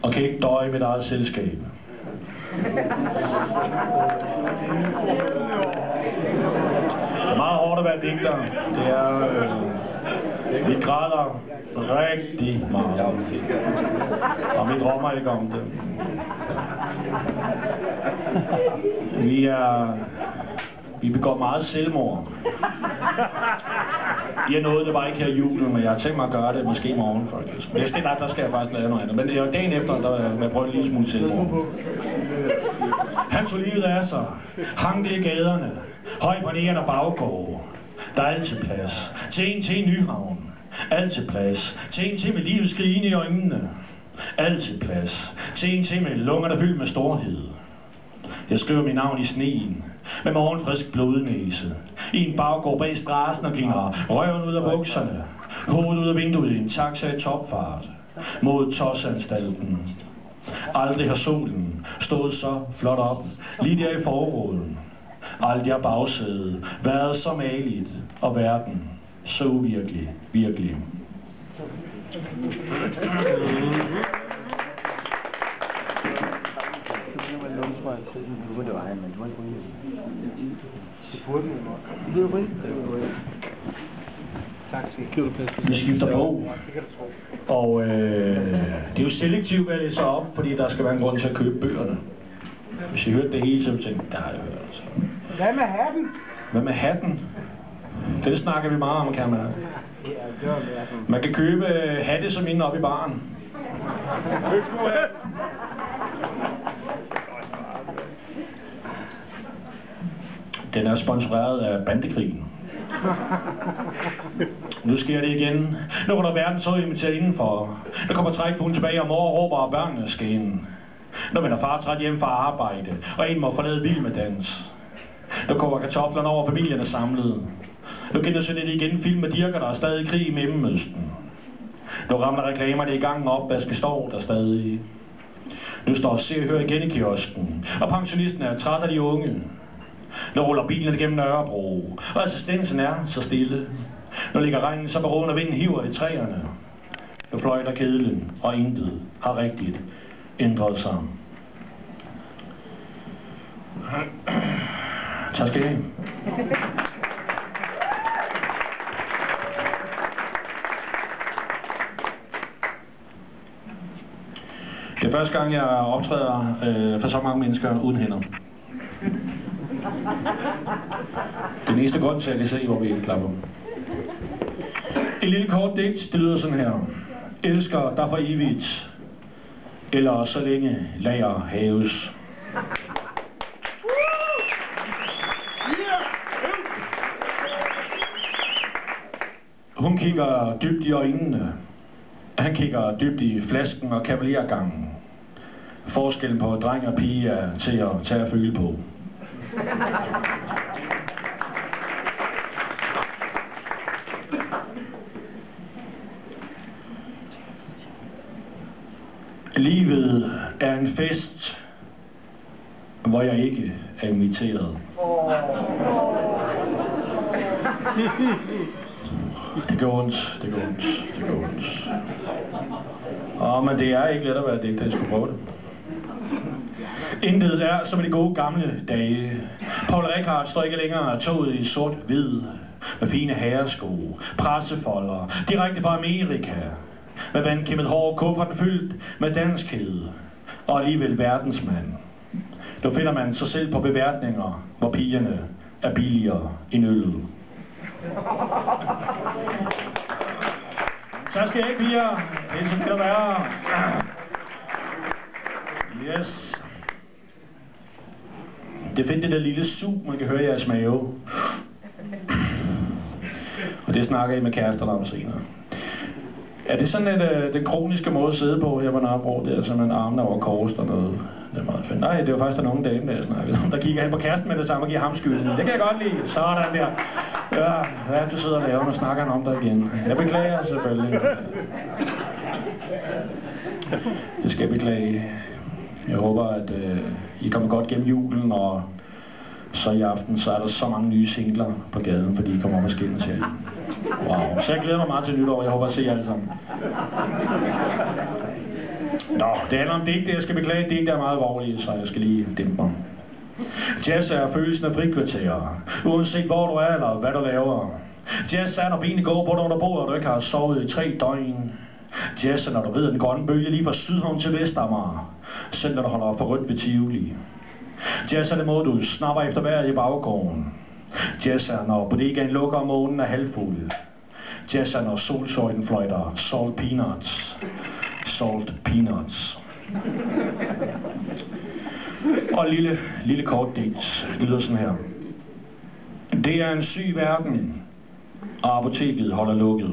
og kan ikke døje med eget selskab. Det er meget hårdt at være digter. Det er... vi græder rigtig meget. Og vi drømmer ikke om det. Vi begår meget selvmord. Jeg nåede det bare ikke her i julen, men jeg har tænkt mig at gøre det måske i morgen, faktisk. Næste dag, der skal jeg faktisk lave noget andet. Men det er dagen efter, der vil jeg prøve en lille smule selvmord. Han tog livet af sig. Hang det i gaderne. Høj på nærende baggård. Der er altid plads. Til en til Nyhavn. Altid plads. Til en til med livet skrigende i øjnene. Altid plads. Til en til med lungerne fyldt med storhed. Jeg skriver mit navn i sneen. Med morgenfrisk blodnæse. I en baggård bag strassen og klinger røven ud af bukserne. Hovedet ud af vinduet i en taxa i topfart. Mod Tossanstalten. Aldrig har solen stået så flot op. Lige der i forråden. Aldrig har bagsædet været så maligt. Og verden så uvirkelig. Virkelig. Vi skifter på. Og det er jo selektivt, hvad jeg læser op, fordi der skal være en grund til at købe bøgerne. Hvis I hørte det hele, så vil jeg tænke, der har jeg hørt. Altså. Hvad med hatten? Hvad med hatten? Det snakker vi meget om, kan man. Man kan købe hatte som inde oppe i baren. Den er sponsoreret af bandekrigen. Nu sker det igen. Nu går der verden så inviteret indenfor. Der kommer trækfuglen tilbage, og mor råber, og børnene skal ind. Nu vender far træt hjem fra arbejde, og en må forlade vild med dans. Nu kommer kartoflerne over, familien er samlet. Nu genser det igen film med dirker, der er stadig krig i Mellemøsten. Nu ramler reklamerne i gangen op, hvad står der stadig. Nu står Se og Hør igen i kiosken, og pensionisten er træt af de unge. Nu ruller bilen igennem Nørrebro, og assistensen er så stille. Nu ligger regnen så beroden, og vinden hiver i træerne. Nu fløjter kedlen, og intet har rigtigt ændret sig. Tak skal I have. Det er første gang, jeg optræder for så mange mennesker uden hænder. Den eneste grund til, at jeg kan se, hvor vi klapper. Et lille kort digt, det lyder sådan her. Elsker dig for evigt, eller så længe lager haves. Hun kigger dybt i øjnene. Han kigger dybt i flasken og kavalergangen. Forskellen på dreng og pige er til at tage at føle på. Livet er en fest, hvor jeg ikke er inviteret. Det går ondt, det går ondt, det går ondt. Men det er ikke let at være digter, jeg skulle prøve det. Intet er som i de gode gamle dage. Paul Rickard står ikke længere toget i sort-hvid, med fine herresko, pressefolder, direkte fra Amerika, med vandkæmmet hår, kufferten fyldt med danskhed, og alligevel verdensmand. Nu finder man sig selv på beværtninger, hvor pigerne er billigere end øllet. Så skal jeg ikke, piger. Det skal der være. Yes. Det er fedt, det der lille sug, man kan høre i jeres mave. Og det snakker I med kæresterne om senere. Er det sådan den kroniske måde at sidde på her på Nørrebro? Det er simpelthen armene over kors og noget. Det er meget fedt. Nej, det var faktisk den unge dame, der jeg snakkede om. Der kigger hen på kæresten med det samme og giver ham skylden. Det kan jeg godt lide. Sådan der. Ja, hvad er det, du sidder og laver, og snakker han om dig igen? Jeg beklager selvfølgelig. Det skal jeg beklage. Jeg håber, at I kommer godt gennem julen, og så i aften, så er der så mange nye singler på gaden, fordi I kommer op og skinner til. Wow. Så jeg glæder mig meget til nytår. Jeg håber at se jer alle sammen. Nå, det handler om digte. Jeg skal beklage, digte er meget alvorlige, så jeg skal lige dæmpe mig. Jazz er følelsen af frikvarterer, uanset hvor du er eller hvad du laver. Jazz er, når benene går på under bordet, og du ikke har sovet i 3 døgn. Jazz er, når du rider den grønne bølge lige fra Sydhavn til Vestamager, selv når du holder op for rødt ved Tivoli. Jazz er det måde, du snapper efter vejret i baggården. Jazz er, når bodegaen lukker og månen er halvfuld. Jazz er, når solsorten fløjter salt peanuts. Salt peanuts. Og lille kort digt. Det lyder sådan her. Det er en syg verden, og apoteket holder lukket.